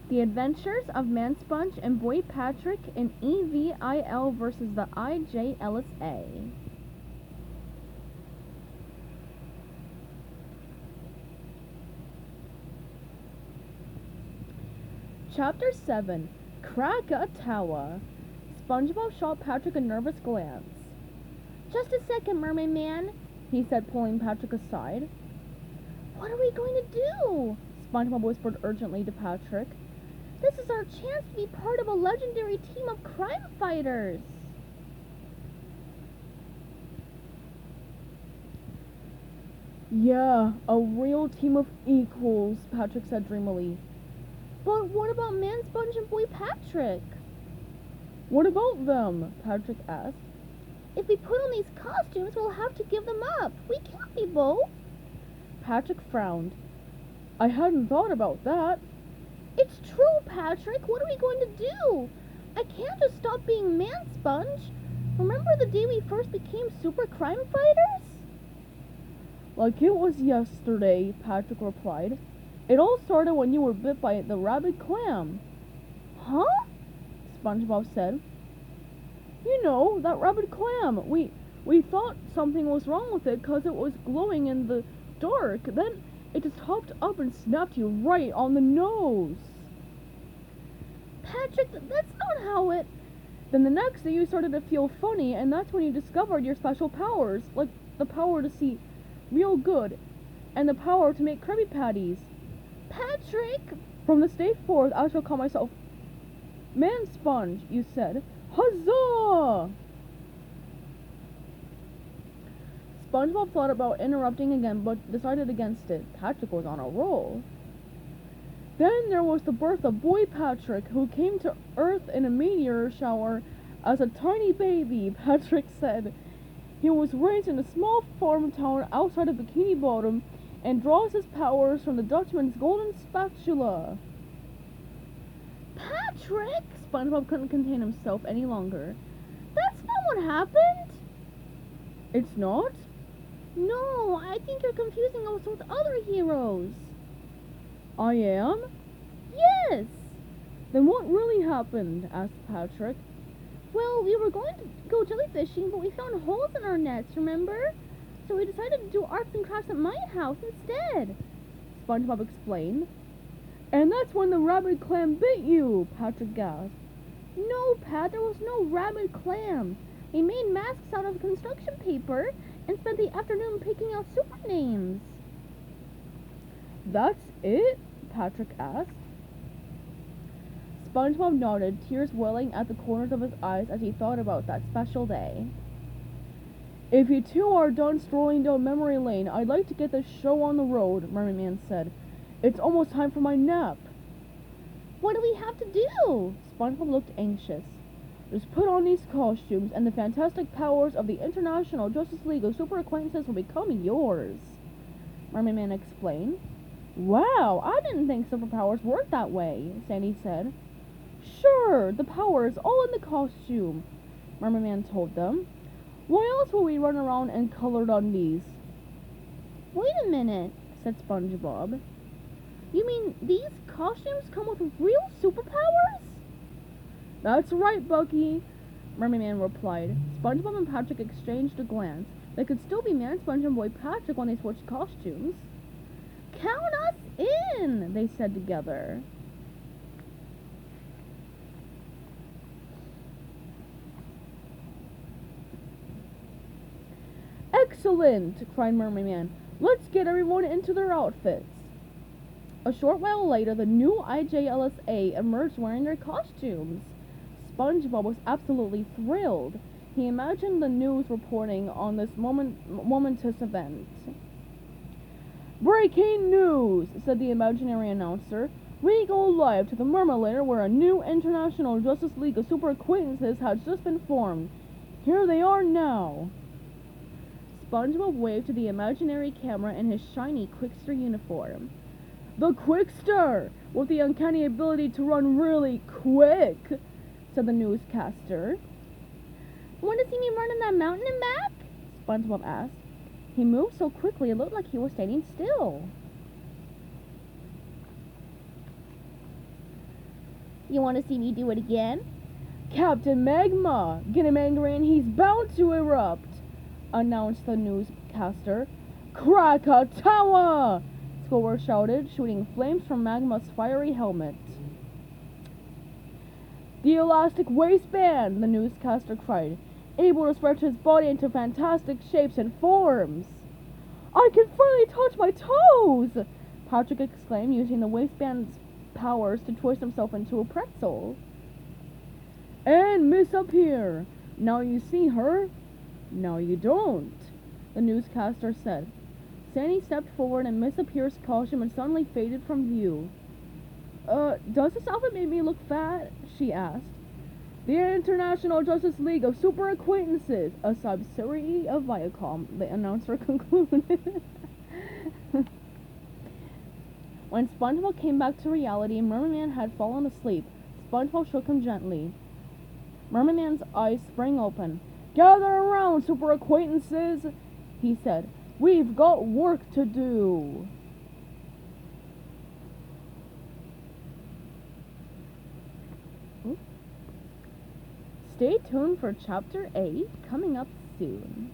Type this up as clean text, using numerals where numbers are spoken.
The Adventures of Man Sponge and Boy Patrick in E.V.I.L versus the I.J.L.S.A. Chapter 7. Krack-A-Towa. SpongeBob shot Patrick a nervous glance. "Just a second, Mermaid Man," he said, pulling Patrick aside. "What are we going to do?" SpongeBob whispered urgently to Patrick. "This is our chance to be part of a legendary team of crime fighters." "Yeah, a real team of equals," Patrick said dreamily. "But what about Man Sponge and Boy Patrick?" "What about them?" Patrick asked. "If we put on these costumes, we'll have to give them up. We can't be both." Patrick frowned. "I hadn't thought about that." "It's true, Patrick. What are we going to do? I can't just stop being Man Sponge. Remember the day we first became super crime fighters?" "Like it was yesterday," Patrick replied. "It all started when you were bit by the rabid clam." "Huh?" SpongeBob said. "You know, that rabid clam. We thought something was wrong with it because it was glowing in the dark. Then it just hopped up and snapped you right on the nose." "Patrick, that's not how it..." "Then the next day you started to feel funny, and that's when you discovered your special powers, like the power to see real good, and the power to make Krabby Patties." "Patrick!" "From this day forth, I shall call myself Man Sponge," you said. "Huzzah!" SpongeBob thought about interrupting again, but decided against it. Patrick was on a roll. "Then there was the birth of Boy Patrick, who came to Earth in a meteor shower as a tiny baby," Patrick said. "He was raised in a small farm town outside of Bikini Bottom and draws his powers from the Dutchman's golden spatula." "Patrick!" SpongeBob couldn't contain himself any longer. "That's not what happened." "It's not?" "No, I think you're confusing us with other heroes." "I am?" "Yes." "Then what really happened?" asked Patrick. "Well, we were going to go jellyfishing, but we found holes in our nets, remember? So we decided to do arts and crafts at my house instead," SpongeBob explained. "And that's when the rabid clam bit you," Patrick gasped. "No, Pat, there was no rabid clam. We made masks out of construction paper and spent the afternoon picking out super names." "That's it?" Patrick asked. SpongeBob nodded, tears welling at the corners of his eyes as he thought about that special day. "If you two are done strolling down memory lane, I'd like to get this show on the road," Mermaid Man said. "It's almost time for my nap." "What do we have to do?" SpongeBob looked anxious. "Just put on these costumes, and the fantastic powers of the International Justice League of Super Acquaintances will become yours," Mermaid Man explained. "Wow, I didn't think superpowers worked that way," Sandy said. "Sure, the power is all in the costume," Mermaid Man told them. "Why else will we run around in colored undies?" "Wait a minute," said SpongeBob. "You mean these costumes come with real superpowers?" "That's right, Bucky," Mermaid Man replied. SpongeBob and Patrick exchanged a glance. They could still be Man Sponge and Boy Patrick when they switched costumes. "Count us in," they said together. "Excellent!" cried Mermaid Man. "Let's get everyone into their outfits." A short while later, the new I.J.L.S.A. emerged wearing their costumes. SpongeBob was absolutely thrilled. He imagined the news reporting on this momentous event. "Breaking news," said the imaginary announcer. "We go live to the Mermalator where a new International Justice League of Super Acquaintances has just been formed. Here they are now." SpongeBob waved to the imaginary camera in his shiny Quickster uniform. "The Quickster, with the uncanny ability to run really quick," said the newscaster. "Want to see me run in that mountain and back?" SpongeBob asked. He moved so quickly it looked like he was standing still. You want to see me do it again? Captain Magma! Get him angry and he's bound to erupt! Announced the newscaster. Krack-A-Towa! Score shouted, shooting flames from Magma's fiery helmet. The elastic waistband! The newscaster cried, able to stretch his body into fantastic shapes and forms. I can finally touch my toes! Patrick exclaimed, using the waistband's powers to twist himself into a pretzel. And Miss Up Here! Now you see her? Now you don't, the newscaster said. Sandy stepped forward and Miss Up Here's costume and suddenly faded from view. Does this outfit make me look fat? She asked. The International Justice League of Super Acquaintances, a subsidiary of Viacom, the announcer concluded. When SpongeBob came back to reality, Merman had fallen asleep. SpongeBob shook him gently. Merman's eyes sprang open. Gather around, Super Acquaintances, he said. We've got work to do. Stay tuned for Chapter 8, coming up soon.